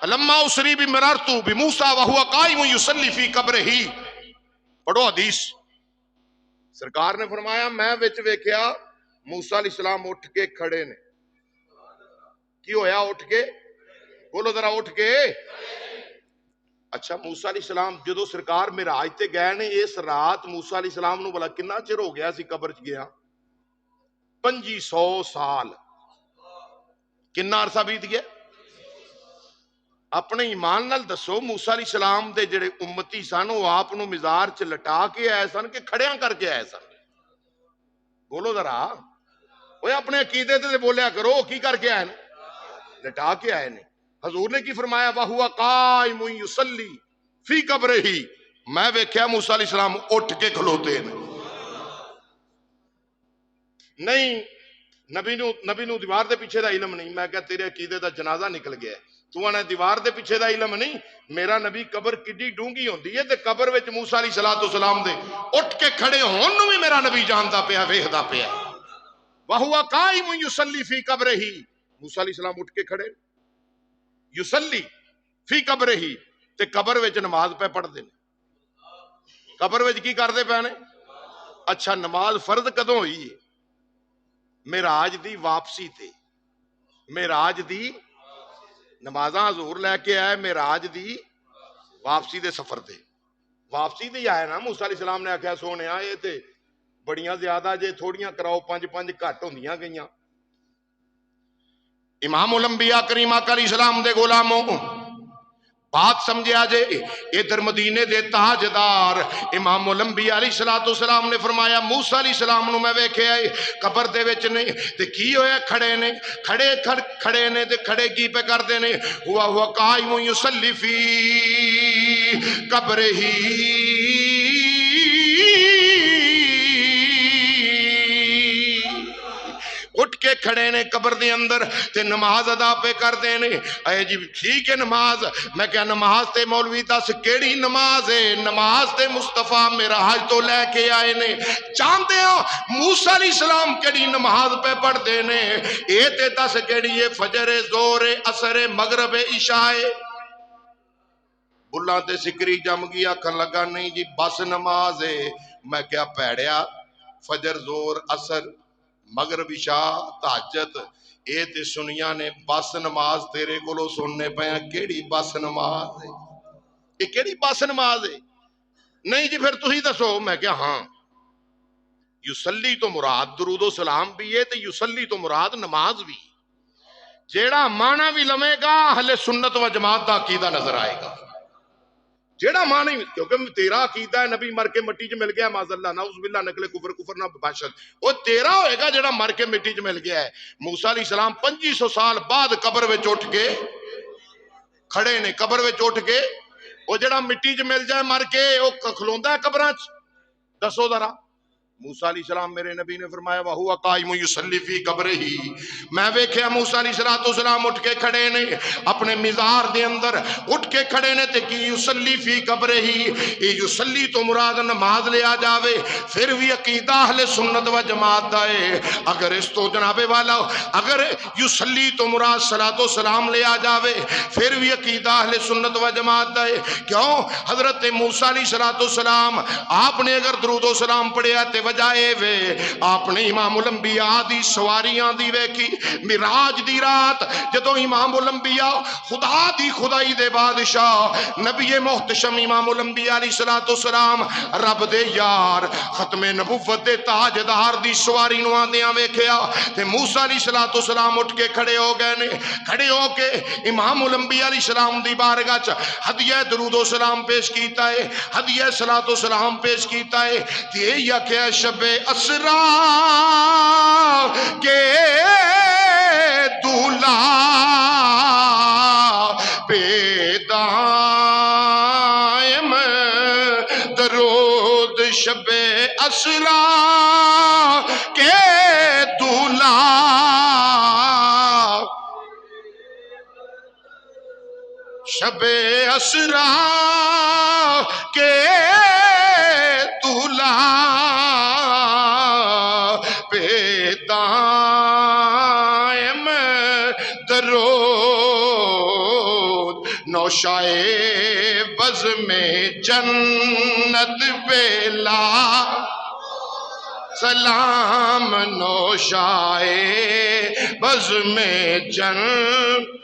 لما اسری بمررت بموسیٰ وہو قائم یصلی فی قبرہ. پڑھو حدیث. سرکار نے فرمایا میں وچ ویکھیا موسیٰ علیہ السلام اٹھ کے کھڑے نے. کی ہویا اٹھ کے؟ بولو ذرا اٹھ کے. اچھا موسیٰ علیہ السلام جدو سرکار معراج تے گئے نے اس رات موسیٰ علیہ السلام نو بلا کنا چر ہو گیا سی قبر چ گیا؟ 2500 سال. کنا عرصہ بیت گیا؟ اپنے ایمان نال دسو موسیٰ علیہ السلام دے جڑے امتی سن وہ آپ نو مزار چ لٹا کے آئے سن کہ کھڑیاں کر کے آئے سن؟ بولو ذرا. وہ اپنے عقیدے تے بولیا کرو کی کر کے آئے نے؟ لٹا کے آئے نے. حضور نے کی فرمایا وَهُوَ قَائِمٌ يُصَلِّي فِي قَبْرِهِ. میں ویکھیا موسیٰ علیہ السلام اٹھ کے کھلوتے ہیں. نہیں نبی نو دیوار دے پیچھے دا علم نہیں. میں کہا تیرے عقیدے دا جنازہ نکل گیا ہے. تو آنا دیوار دے پیچھے دا علم نہیں. میرا نبی قبر کڈی ڈونگی ہوندی ہے تے قبر وچ موسیٰ علیہ السلام دے اٹھ کے کھڑے ہون نو بھی میرا نبی جاندا پیا ویکھدا پیا. وَهُوَ قَائِمٌ يُصَلِّي فِي قَبْرِهِ. موسیٰ علیہ السلام اٹھ کے کھڑے یصلی فی قبرہ تے قبر وچ نماز پہ پڑھ دے. قبر وچ کی کردے پے نے؟ اچھا نماز فرض کدوں ہوئی ہے؟ معراج دی واپسی تے. معراج دی نمازاں حضور لے کے آئے معراج دی واپسی دے سفر تے. واپسی تے آئے نا. موسیٰ علیہ السلام نے آکھیا سونیا اے تے بڑیاں زیادہ جے تھوڑیاں کراؤ 5 گھٹ ہوندیاں گئیاں. امام الانبیاء کریم آقا علیہ السلام دے غلاموں بات سمجھیا جے. ادھر مدینے دے تاجدار امام الانبیاء علیہ السلام نے فرمایا موسیٰ علیہ السلام نو میں ویکھیا قبر دے وچ نے تے کی ہویا کھڑے نے. کھڑے نے تے کھڑے کی پہ کردے نے ہوا قائم یصلی فی قبرہ. اٹھ کے کھڑے نے قبر دے اندر تے نماز ادا پہ کر دینے. اے جی ٹھیک ہے نماز. میں کہا نماز تے مولوی دس کیڑی نماز ہے؟ نماز تے مصطفیٰ معراج تو لے کے آئے نے. چاندے ہو موسیٰ علیہ السلام کیڑی نماز پہ پڑھ دینے. اے تے دس کیڑی ہے؟ فجر زور عصر مغرب عشاء. بلا تے سکری جم گیا کھن لگا نہیں جی بس نماز ہے. میں کیا پیڑیا فجر زور عصر مغرب عشاء تہجد اے تے سنیا نے بس نماز تیرے کولو سننے پیا. کیڑی بس نماز ہے؟ یہ کیڑی بس نماز ہے؟ نہیں جی پھر تسی دسو. میں کیا ہاں یصلی تو مراد درود و سلام بھی ہے تے یصلی تو مراد نماز بھی. جیڑا معنی بھی لمے گا اہل سنت و جماعت دا عقیدہ نظر آئے گا. جیڑا معنی کیونکہ تیرا عقیدہ ہے نبی مر کے مٹی چ مل گیا معاذ اللہ نعوذ باللہ نقل کفر نہ باشد. وہ تیرا ہوئے گا جیڑا مر کے مٹی چ مل گیا ہے. موسیٰ علیہ السلام 2500 سال بعد قبر وچ اٹھ کے کھڑے نے. قبر وچ اٹھ کے وہ جیڑا مٹی چ مل جائے مر کے وہ کھلوندا ہے قبراں چ؟ دسو ذرا. موسیٰ علیہ السلام میرے نبی نے فرمایا وَهُوَ قَائِمٌ يُصَلِّي فِي قَبْرِهِ. میں ویکھیا موسیٰ علیہ السلام اٹھ کے کھڑے نے اپنے مزار دے اندر اٹھ کے کھڑے نے تے کی یصلی فی قبرہ. یہ یصلی تو مراد نماز لیا جاوے پھر بھی عقیدہ اہل سنت و جماعت دا ہے. اگر اس تو جناب والا اگر یصلی تو مراد صلاۃ و سلام لیا جاوے پھر بھی عقیدہ اہل سنت و جماعت دا ہے. کیوں؟ حضرت موسیٰ علیہ السلام آپ نے اگر درود و سلام پڑھیا تے وجائے وے آپ نے امام الانبیاء دی سواریاں دی ویکھی. معراج دی رات جدو امام الانبیاء خدا دی خدائی دے بادشاہ نبی محتشم امام الانبیاء علیہ السلام رب دے یار ختم نبوت دے تاجدار دی سواری نو آندیاں ویکھیا تے موسیٰ علیہ السلام اٹھ کے کھڑے ہو گئے نے. کھڑے ہو کے امام الانبیاء علیہ السلام دی بارگاہ چ ہدیہ درود و سلام پیش کیتا ہے. ہدیہ صلاۃ و سلام پیش کیتا ہے. تے یا کہ شب اسرا کے دولہ پہ دائم درود شب اسرا کے دولہ شب اسرا کے دولہ پہ دائم درود نوشائے بز میں جنت بیلا سلام نوشائے بز میں جنت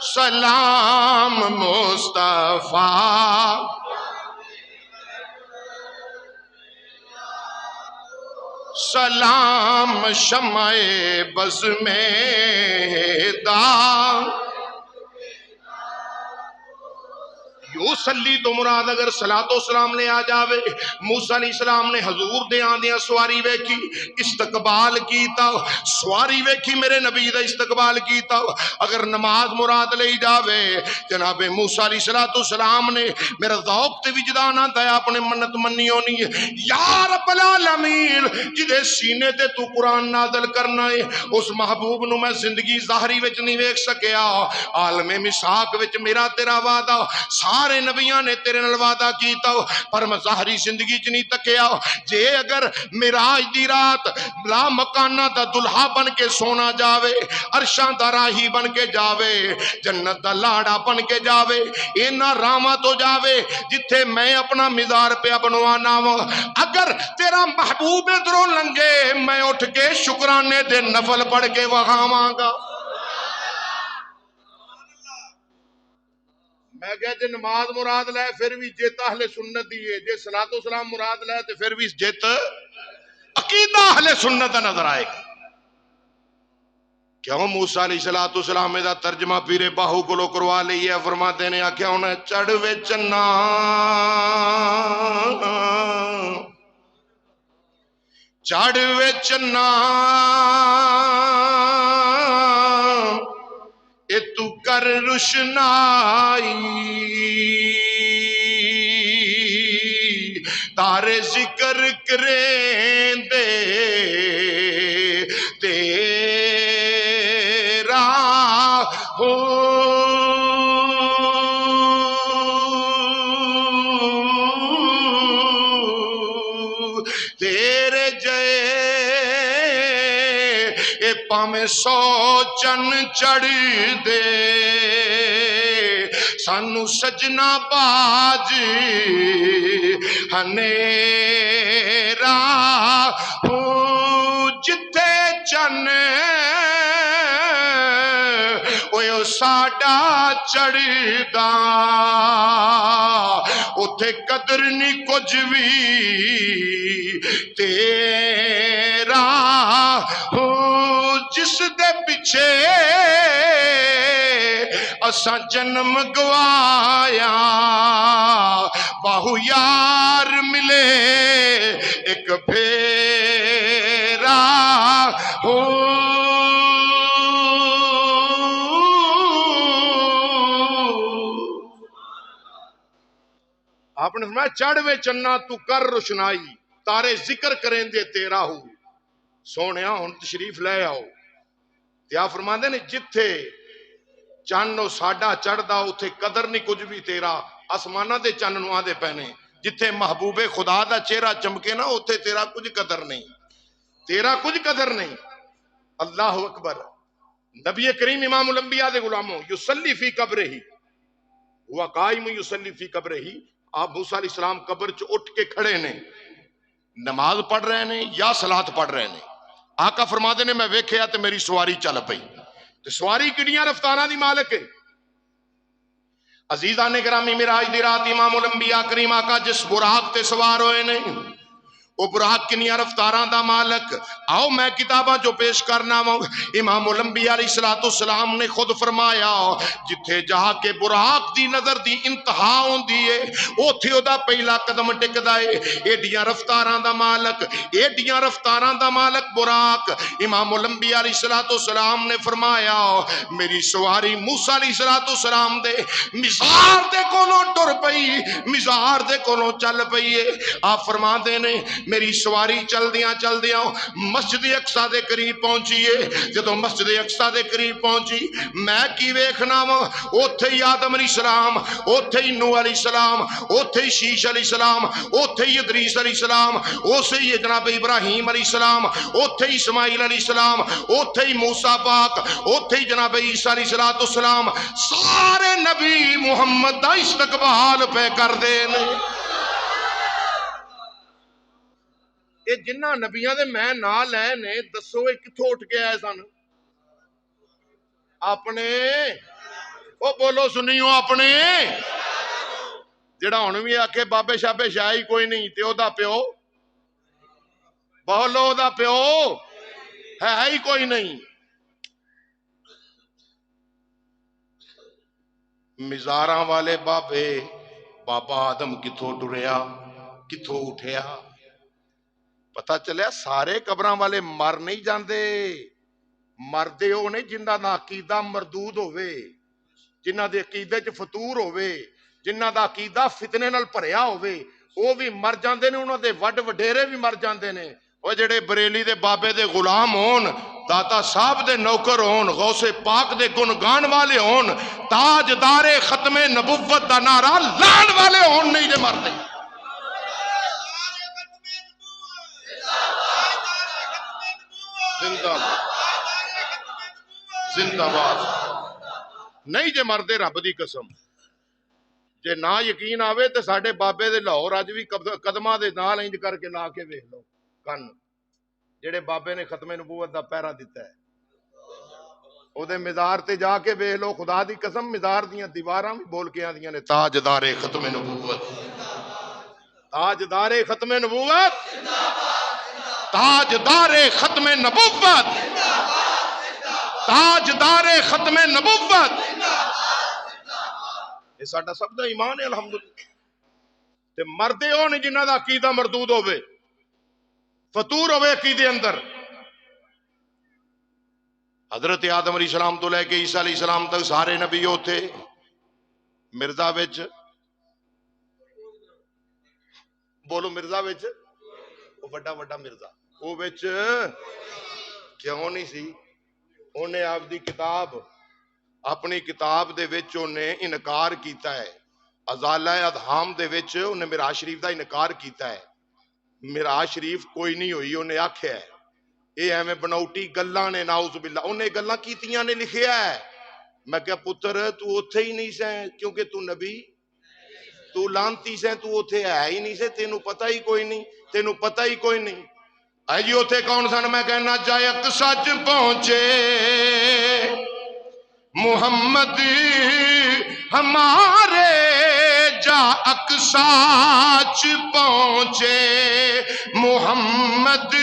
سلام مصطفیٰ سلام شمع بز میں داغ یوسلی تو مراد اگر صلاۃ و سلام لے آ جاوے موسیٰ علیہ السلام نے حضور دے آندیاں سواری ویکھی استقبال کیتا سواری ویکھی میرے نبی دا استقبال کیتا اگر نماز مراد لے جاوے جناب موسیٰ علیہ السلام نے میرا ذوق تے وجدان آتا ہے اپنے منت منی ہونی ہے یا رب العالمین جدے سینے تے تو قرآن نازل کرنا ہے اس محبوب نو میں زندگی ظاہری وچ نہیں ویکھ سکیا عالم مساق وچ میرا تیرا وعدہ سارے نبیاں نے تیرے نال وعدہ کیتا پر میں ظاہری زندگی چ نہیں تکیا جے اگر معراج دی رات لا مکانہ دا دلہا بن کے سونا جاوے عرشاں دا راہی بن کے جاوے جنت دا لاڑا بن کے جاوے اینا راما تو جاوے جتھے میں اپنا مزار پہ بنوانا وا اگر تیرا محبوب ادھروں لنگے میں اٹھ کے شکرانے دے نفل پڑھ کے وہاواں گا میں کہا جے نماز مراد لے پھر بھی جیت اہل سنت دیئے جے صلاۃ و سلام مراد لے تو پھر بھی جیت عقیدہ اہل سنت نظر آئے گا کیوں موسیٰ علیہ السلام دا ترجمہ پیر باہو کو لو کروا لئیے فرماتے نے آکھیا انہیں چڑھوے چنا چڑھوے چنا اے تو کر روشنائی تارے ذکر کریں دے تیرا ہو تیرے جے اے پامیں سو چن چڑھ دے سانو سجنا باج ہنیرا ہو جتے چن اوہ ساڈا چڑھ دا اتھے قدر نہیں کچھ بھی تیرا ہو جس دے پیچھے اساں جنم گوایا باہو یار ملے ایک پھیرا ہو آپ نے فرمایا چڑھوے چنا تو کر روشنائی تارے ذکر کریں دے تیرا ہو سونیا ہن تشریف لے آؤ تیا فرما دے نے جتھے چانو ساڈا چڑھدا اتھے قدر نہیں کچھ بھی تیرا آسمانہ دے چان نو آدے پہنے جتھے محبوب خدا دا چہرہ چمکے نا اتھے تیرا کچھ قدر نہیں تیرا کچھ قدر نہیں اللہ اکبر نبی کریم امام الانبیاء دے غلاموں یصلی فی قبرہ ہی ہوا قائم یصلی فی قبرہ ہی آپ موسیٰ علیہ السلام قبر چ اٹھ کے کھڑے نے نماز پڑھ رہے نے یا صلاۃ پڑھ رہے نے آقا فرما دے نے میں ویکھیا تے میری سواری چل پئی تے سواری کنیاں رفتاراں دی مالک ہے عزیزان گرامی معراج دی رات امام الانبیاء کریم آقا جس براق تے سوار ہوئے نے وہ براق کنیاں رفتاراں دا مالک آؤ میں کتاباں جو پیش کرنا ہوں امام الانبیاء علیہ السلام نے خود فرمایا جتھے جہاں کے براق دی نظر دی انتہا ہوندی ہے اوتھے او دا پہلا قدم ٹکدا ہے ایڈیاں رفتاراں دا مالک ایڈیاں رفتاراں دا مالک براق امام الانبیاء علیہ السلام نے فرمایا میری سواری موسیٰ علیہ السلام دے مزار دے کولوں ٹر پئی مزار دے کولوں چل پئی ہے آپ فرما دے نے میری سواری چل دیاں مسجد اقصی دے قریب پہنچیے جدوں مسجد اقصی دے قریب پہنچی میں کی ویکھنا وا اوتھے ہی آدم علیہ السلام اوتھے ہی نوح علیہ السلام اوتھے ہی شیش علیہ السلام اوتھے ہی ادریس علیہ السلام اوتھے ہی جناب ابراہیم علیہ السلام اوتھے ہی اسماعیل علیہ السلام اوتھے ہی موسیٰ پاک اوتھے ہی جناب عیسیٰ علیہ السلام سارے نبی محمد دا استقبال پہ کر دینے اے جنہ نبیاں دے میں نہ لے نے دسو اے کتھوں اٹھ کے آئے سن اپنے او بولو سنیو اپنے جڑا ہن وی آکھے بابے شابے شاہی کوئی نہیں تے او دا پیو بولو دا پیو ہے ہی کوئی نہیں مزاراں والے بابے بابا آدم کتھوں ٹریا کتھوں اٹھیا پتہ چلیا سارے قبراں والے مر نہیں جاندے مردے ہو نہیں جنہ دا عقیدہ مردود ہوئے جنہ دے عقیدے چ فطور ہوئے جنہ دا عقیدہ فتنے نال بھریا ہوئے وہ بھی مر جاندے نے انہاں دے وڈ وڈیرے بھی مر جاندے نے وہ جڑے بریلی دے بابے دے غلام ہون داتا صاحب دے نوکر ہون غوث پاک دے گنگان والے ہون تاجدار ختم نبوت دا نعرہ لان والے ہون نہیں دے مردے زندہ باد نہیں جے مردے رب دی قسم جے نہ یقین آوے تے ساڈے بابے دے لاہور اج بھی قدماں دے نال انج کر کے لا کے ویکھ لو کن جڑے بابے نے ختم نبوت دا پہرا دیتا ہے او دے مزار تے جا کے ویکھ لو خدا دی قسم مزار دیاں دیواراں بھی بول کے آندیاں نے تاجدار ختم نبوت تاجدار ختم نبوت تاجدار ختم نبوت تاجدار ختم نبوت یہ ساڈا سب دا ایمان ہے الحمدللہ تے مردے ہو نہیں جنہاں دا عقیدہ مردود ہوئے فطور ہوئے عقیدے اندر حضرت آدم علیہ السلام تو لے کے عیسیٰ علیہ السلام تک سارے نبی ہوتے مرزا وچ بولو مرزا وچ وہ بڑا بڑا مرزا وہ وچ کیوں نہیں سی انہیں آپ دی کتاب اپنی کتاب دے وچ انہیں انکار کیتا ہے ازالہ ادھام دے وچ انہیں معراج شریف دا انکار کیتا ہے معراج شریف کوئی نہیں ہوئی انہیں آکھیا ہے اے ایویں بناوٹی گلاں نے نعوذ باللہ انہیں گلاں کیتیاں نے لکھیا ہے میں کہا پتر تو اوتھے ہی نہیں سیں کیونکہ تو نبی تو لانتی سیں تو اوتھے ہے ہی نہیں سے تینوں پتہ ہی کوئی نہیں تینوں پتہ ہی کوئی نہیں اے جی اوتھے کون سن میں کہنا جائک سچ پہنچے محمد ہمارے جا اقصاچ پہنچے محمد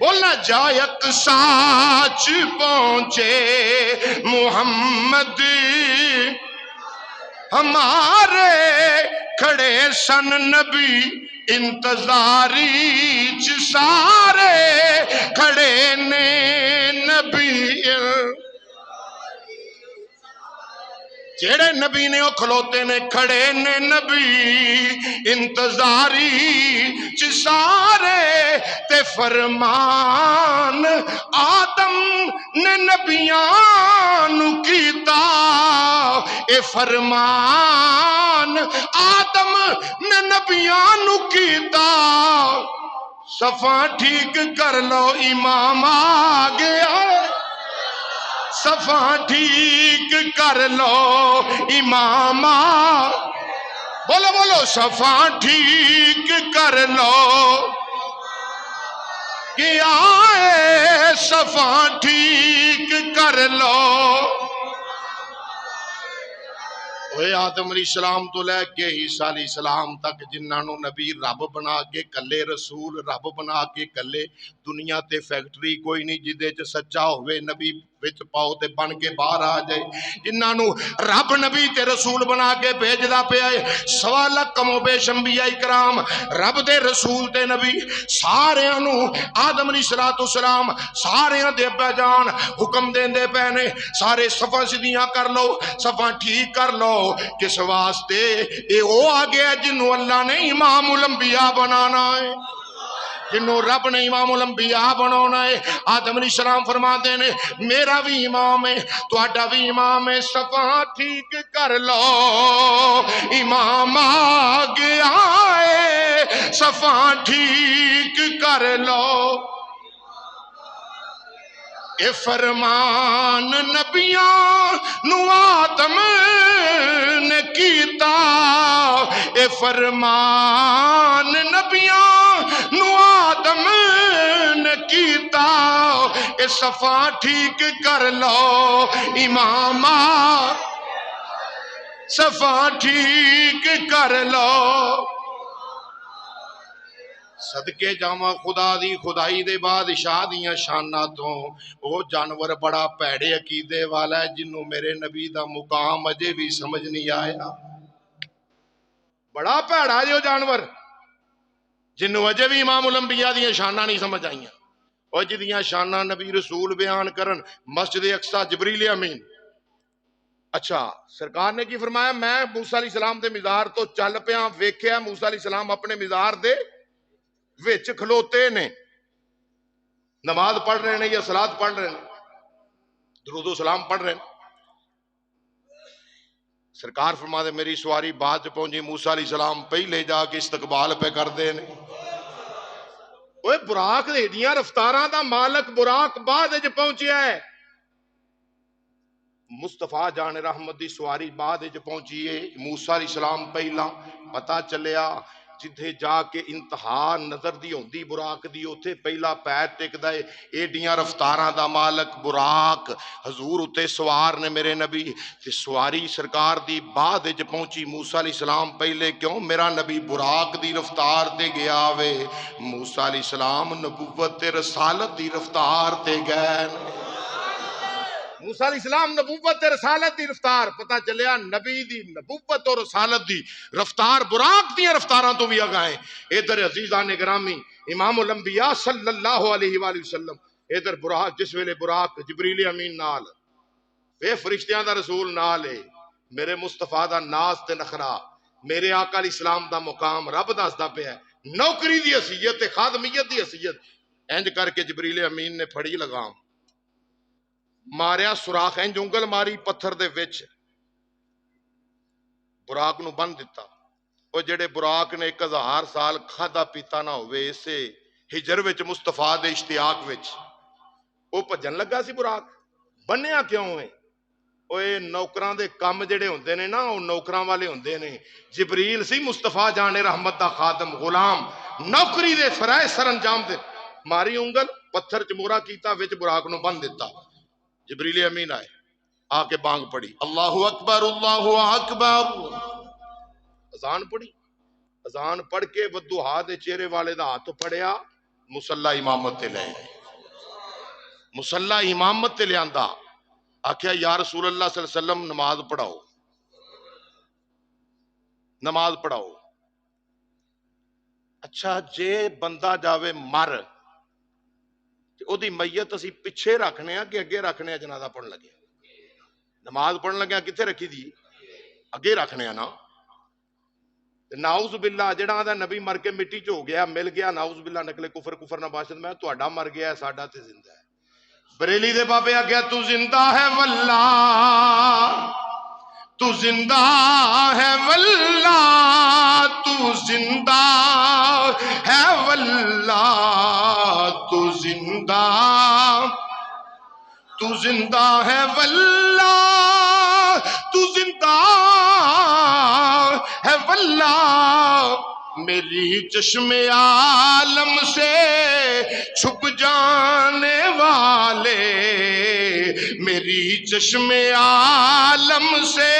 بولنا جا اقصاچ پہنچے محمد ہمارے کھڑے سن نبی انتظاری چ سارے کھڑے نے نبی جیڑے نبی نے وہ کھلوتے نے کھڑے نے نبی انتظاری چ سارے تے فرمان آدم نے نبیان کیتا اے فرمان آدم نے نبیان کیتا صفاں ٹھیک کر لو امام آ گیا صفاں ٹھیک کر لو امام بولو بولو صفاں ٹھیک کر لو کہ آئے صفاں ٹھیک کر لو اے آدم علیہ السلام تو لے کے عیسیٰ علیہ السلام تک جنہاں نو نبی رب بنا کے کلے رسول رب بنا کے کلے دنیا تے فیکٹری کوئی نہیں جدے چ سچا ہوئے نبی وچ پاؤ تے بن کے باہر آ جائے. جنہاں نو رب نبی تے رسول بنا کے بھیجدا پیا ہے. سوا لکھ کم و بیش انبیاء کرام رب دے رسول تے نبی ساریاں نو آدم علیہ الصلوۃ والسلام ساریاں دے ابا جان حکم دیندے پے نے سارے صفاں سیدھیاں کر لو صفاں ٹھیک کر لو. کس واسطے اے او آ گیا جنوں اللہ نے امام الانبیاء بنانا ہے جنوں رب نے امام الانبیاء بنانا ہے. آدم علیہ السلام فرماتے ہیں میرا بھی امام ہے تہاڈا بھی امام ہے صفاں ٹھیک کر لو امام آ گیا ہے صفاں ٹھیک کر لو. اے فرمان نبیاں نو آدم نے کیتا اے فرمان نبیاں نو آدم نے کیتا اے صفاں ٹھیک کر لو امام صفاں ٹھیک کر لو. صدقے جاواں خدا دی خدائی دے بادشاہ دیاں شاناں تو او جانور بڑا پیڑے عقیدے والا ہے جنوں میرے نبی دا مقام اجے بھی سمجھ نہیں آیا. بڑا پیڑا جو جانور جنوں اجے بھی امام الانبیاء دیاں شاناں نہیں سمجھ آئیاں. او جدیاں شاناں نبی رسول بیان کرن مسجد اقصی جبریل امین. اچھا سرکار نے کی فرمایا میں موسیٰ علیہ السلام دے مزار تو چل پیاں ویکھیا موسیٰ علیہ السلام اپنے مزار دے وچ کھلوتے نے نماز پڑھ رہے ہیں یا صلات پڑھ رہے ہیں درود و سلام پڑھ رہے ہیں. سرکار فرماتے میری سواری بعد چ پہنچی موسیٰ علیہ السلام پہلے جا کے استقبال پہ کر دے نے. اوے براق دے دیاں رفتاراں دا مالک براق بعد وچ پہنچیا ہے. مصطفیٰ جان رحمت دی سواری بعد وچ پہنچی ہے موسیٰ علیہ السلام پہلا پتہ چلیا جتھے جا کے انتہا نظر دی ہوندی براق دی اوتھے پہلا پیر ٹکدا ہے. ایڈیاں رفتاراں دا مالک براق حضور اتے سوار نے میرے نبی تے سواری سرکار دی بعد وچ پہنچی موسیٰ علیہ السلام پہلے کیوں میرا نبی براق دی رفتار تے گیا وے. موسیٰ علیہ السلام نبوت تے رسالت دی رفتار تے گئے. موسیٰ علیہ السلام نبوت تے رسالت دی رفتار پتہ چلیا نبی دی نبوت اور رسالت دی رفتار براق دی رفتاراں تو بھی اگائیں. ادھر عزیزان گرامی امام الانبیاء صلی اللہ علیہ وآلہ وسلم ادھر براق جس ویلے براق جبریل امین نال اے فرشتیاں دا رسول نال ہے میرے مصطفیٰ دا ناز تے نخرا میرے آقا علیہ السلام دا مقام رب دسدا پیا ہے نوکری دی حیثیت تے خادمیت دی حیثیت انج کر کے جبریل امین نے پھڑی لگام ماریا سوراخ انج انگل ماری پتھر دے وچ براق نو بن دتا. او جڑے براق نے 1000 سال کھادا پیتا نہ ہوئے اسے ہجر وچ مصطفیٰ دے اشتیاق وچ او بھجن لگا سی براق بنیا کیوں ہے اوے نوکراں دے کم جڑے ہوندے نے نا او نوکراں والے ہوندے نے. جبریل سی مصطفیٰ جان رحمت دا خادم غلام نوکری دے فرائض سر انجام دے ماری انگل پتھر چ مورا کیتا وچ براق نو بن دتا. جبریل امین آئے آ کے بانگ پڑی اللہ اکبر اللہ اکبر اذان پڑھی. اذان پڑھ کے ودوہا دے چہرے والے دا ہاتھ پڑیا مصلی امامت تے لے مصلی امامت تے لیاندا آکھیا یا رسول اللہ صلی اللہ علیہ وسلم نماز پڑھاؤ نماز پڑھاؤ. اچھا جے بندہ جاوے مر او دی میت اسی پیچھے رکھنے ہیں کہ اگے رکھنے ہیں جنازہ پڑھن لگے نماز پڑھن لگے کتنے رکھی دی اگے رکھنے ہیں نا. ناؤز باللہ جڑا آدھا نبی مر کے مٹی چ ہو گیا مل گیا ناؤز باللہ نکلے کفر کفر نباشد میں تہاڈا مر گیا ہے ساڈا تے زندہ ہے. بریلی دے بابے آگیا تو زندہ ہے واللہ تو زندہ ہے واللہ تو زندہ ہے واللہ تو زندہ ہے واللہ تو زندہ ہے واللہ میری چشم عالم سے چھپ جانے والے میری چشم عالم سے.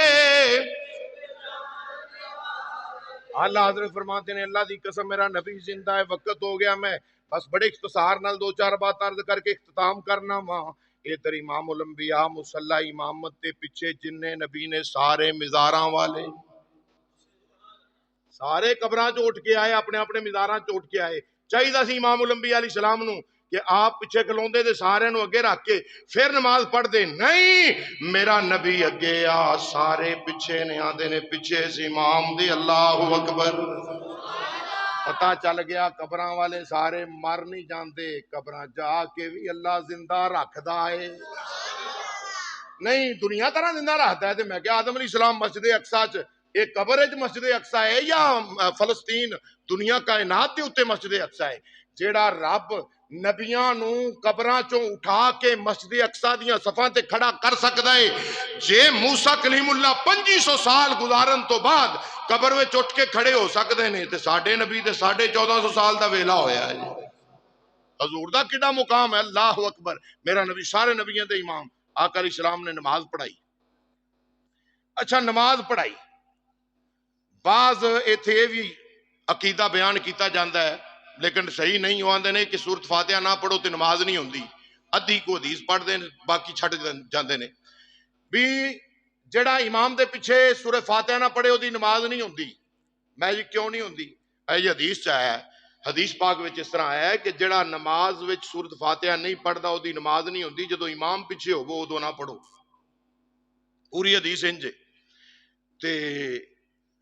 اللہ حضرت فرماتے ہیں اللہ دی قسم میرا نبی زندہ ہے وقت ہو گیا میں بس بڑے اختصار نال 2-4 بات عرض کر کے اختتام کرنا وا. ادھر امام الانبیاء مصلی امامت کے پیچھے جننے نبی نے سارے مزاراں والے سارے قبراں چ اٹھ کے آئے اپنے اپنے مزاراں چ اٹھ کے آئے چاہیے سی امام الانبیاء علیہ السلام نو کہ آپ پیچھے کھلوندے تے سارے نو اگے رکھ کے پھر نماز پڑھ دے نہیں میرا نبی اگے آ سارے پیچھے نے آدھے نے پیچھے سے امام دے اللہ اکبر پتا چل گیا قبراں والے سارے مر نہیں جاندے قبراں جا کے بھی اللہ زندہ رکھدا ہے نہیں دنیا طرح زندہ رکھتا ہے تے میں کہ آدم علیہ السلام مسجد اقصی چ ایک قبر ہے مسجد اقصی ہے یا فلسطین دنیا کائنات دے اوتے مسجد اقصی ہے جیڑا رب نبیاں نو قبراں چوں اٹھا کے مسجد اقصی دیاں صفاں تے کھڑا کر سکدا ہے جے موسیٰ کلیم اللہ 2500 سال گزارن تو بعد قبر وچ اٹھ کے کھڑے ہو سکدے نے تے ساڈے نبی تے 1450 سال دا ویلا ہویا ہے حضور دا کیڑا مقام ہے اللہ اکبر میرا نبی سارے نبیوں دے امام آقا علیہ السلام نے نماز پڑھائی اچھا نماز پڑھائی بعض ایتھے بھی عقیدہ بیان کیتا جاندہ ہے لیکن صحیح نہیں ہو آندے نے کہ سورت فاتحہ نہ پڑھو تے نماز نہیں ہوندی ادھی کو حدیث پڑھ دیں باقی چھٹ جاندے نے بھی جڑا امام دے پیچھے سورہ فاتحہ نہ پڑھے دی نماز نہیں ہوندی میں جی کیوں نہیں ہوندی یہ حدیث چاہیا ہے حدیث پاک وچ اس طرح ہے کہ جڑا نماز وچ سورت فاتحہ نہیں پڑھدا دی نماز نہیں ہوندی جدو امام پیچھے ہوو ادو نہ پڑھو پوری حدیث انج تے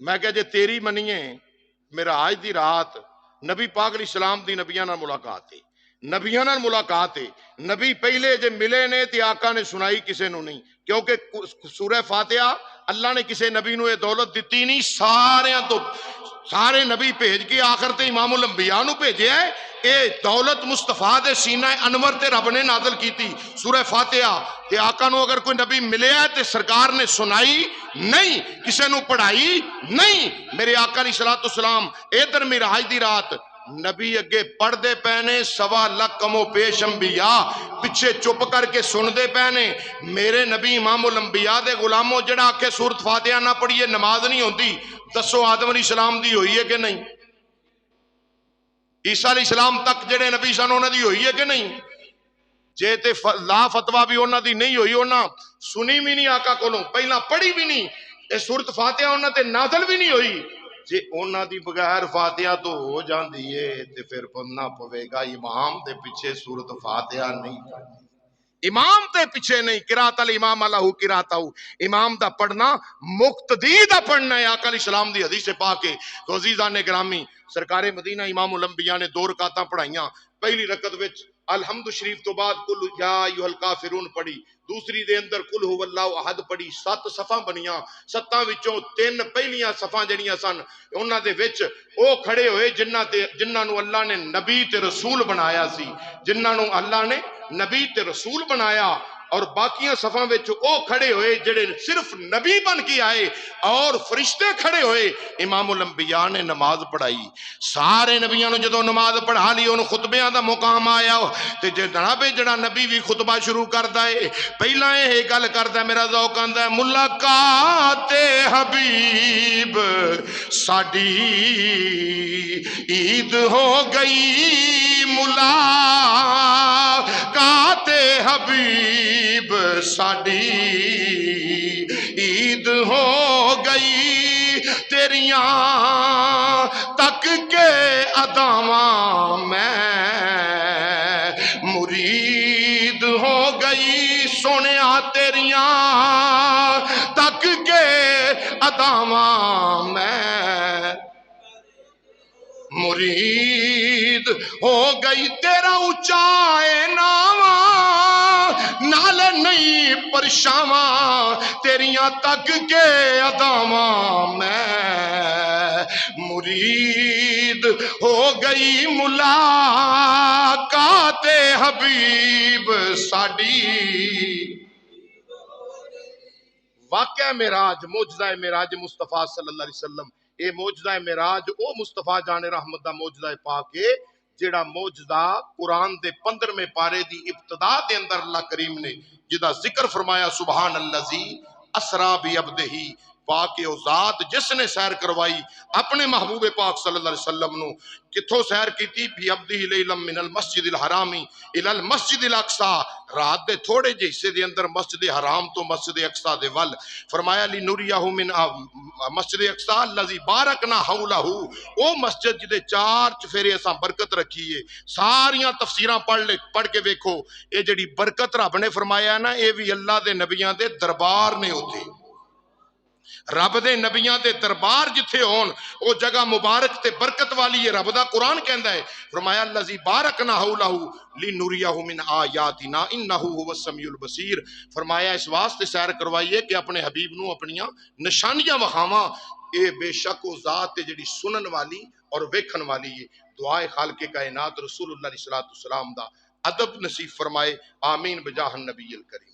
میں کہ جے تیری منیے میرا آج دی رات نبی پاک علیہ السلام دی نبیاں نال ملاقات ہے نبیاں نال ملاقات ہے نبی پہلے جے ملے نے تے آقا نے سنائی کسے نو نہیں کیونکہ سورہ فاتحہ اللہ نے کسے نبی نو یہ دولت دیتی نہیں سارے نبی بھیج کے آخر تے امام الانبیاء نو بھیجے ہے اے دولت مصطفیٰ دے سینہ انور تے رب نے نازل کی تھی سورہ فاتحہ تے آقا نو اگر کوئی نبی ملے ہے تے سرکار نے سنائی نہیں کسے نو پڑھائی نہیں میرے آقا علیہ السلام ادھر معراج دی رات نبی اگے پڑھ دے پینے 1.25 لاکھ کم و پیش انبیاء پیچھے چپ کر کے سن دے پینے میرے نبی امام الانبیاء دے غلاموں جڑا آکے سورت فاتحہ نہ پڑھیے نماز نہیں ہوندی دسو آدم علیہ السلام دی ہوئی ہے کہ نہیں عیسیٰ علیہ السلام تک جڑے نبی سن انہاں دی ہوئی ہے کہ نہیں جے تے لا فتوہ بھی انہاں دی نہیں ہوئی انہاں سنی بھی نہیں آقا کولوں پہلا پڑھی بھی نہیں اے سورت فاتحہ انہاں تے نازل بھی نہیں ہوئی جے انہاں دی بغیر فاتحہ تو ہو جاندی ہے تے پھر پڑھنا پوے گا امام دے پیچھے سورت فاتحہ نہیں پڑھنی امام دے پیچھے نہیں قرات الامام اللہ قراتہ امام دا پڑھنا مقتدی دا پڑھنا ہے آقا علیہ السلام دی حدیث پاک ہے تو عزیزان گرامی سرکار مدینہ امام الانبیاء نے 2 رکعتاں پڑھائیاں پہلی رکعت وچ الحمد شریف تو بعد کل یا ایھا الکافرون پڑھی دوسری دے اندر کل هو اللہ احد پڑھی 7 صفاں بنیاں 7 وچوں 3 پہلیاں صفاں جڑیاں سن انہاں دے وچ او کھڑے ہوئے جنہاں نو اللہ نے نبی تے رسول بنایا سی جنہاں نو اللہ نے نبی تے رسول بنایا اور باقیاں صفاں وچ او کھڑے ہوئے جڑے صرف نبی بن کے آئے اور فرشتے کھڑے ہوئے امام الانبیاء نے نماز پڑھائی سارے نبیاں نو جدوں نماز پڑھا لی انہوں خطبیاں دا مقام آیا تے جناب جڑا نبی بھی خطبہ شروع کردا ہے پہلا یہ گل کردا ہے میرا ذوق آندا ہے ملاقات حبیب ساڈی عید ہو گئی ملاقات حبیب ساڈی عید ہو گئی تیریاں تک کے اداواں میں مرید ہو گئی سونیا تیریاں تک کے اداواں میں مرید ہو گئی تیرا اونچا نام نال نہیں پرشاواں تیریاں تک کے اداواں میں مرید ہو گئی ملاقات حبیب ساڈی واقعہ معراج معجزہ معراج مصطفیٰ صلی اللہ علیہ وسلم اے معجزہ معراج او مصطفیٰ جان رحمت دا معجزہ پاک ہے جڑا معجزہ قرآن دے 15ویں پارے دی ابتدا دے اندر اللہ کریم نے جدا ذکر فرمایا سبحان الذی اسرا بعبدہ پاک او ذات جس نے سیر کروائی اپنے محبوب پاک صلی اللہ علیہ وسلم نو کتھوں سیر کیتی بھی عبدہ لیلم من المسجد الحرامی الى المسجد الاقصی رات دے تھوڑے جے حصے دے اندر مسجد حرام تو مسجد اقصی دے ول فرمایا لنوریہ من مسجد اقصی الذی بارکنا حولہ او مسجد جدے چار چفیرے اساں برکت رکھیے ساریاں تفسیراں پڑھ کے ویکھو اے جڑی برکت رب نے فرمایا نا اے بھی اللہ دے نبیاں دے دربار نے ہوتے رب دے نبیاں دے دربار جتھے ہون او جگہ مبارک تے برکت والی ہے رب دا قرآن کہندا ہے فرمایا الذی بارکنا حولہ لنوریہ من آیاتنا انہ هو السمیع البصیر فرمایا اس واسطے سیر کروائیے کہ اپنے حبیب نو اپنیاں نشانیاں وکھاواں اے بے شک او ذات جڑی سنن والی اور ویکھن والی ہے دعائے خالق کائنات رسول اللہ علیہ الصلوۃ والسلام دا ادب نصیب فرمائے آمین بجاہ النبی الکریم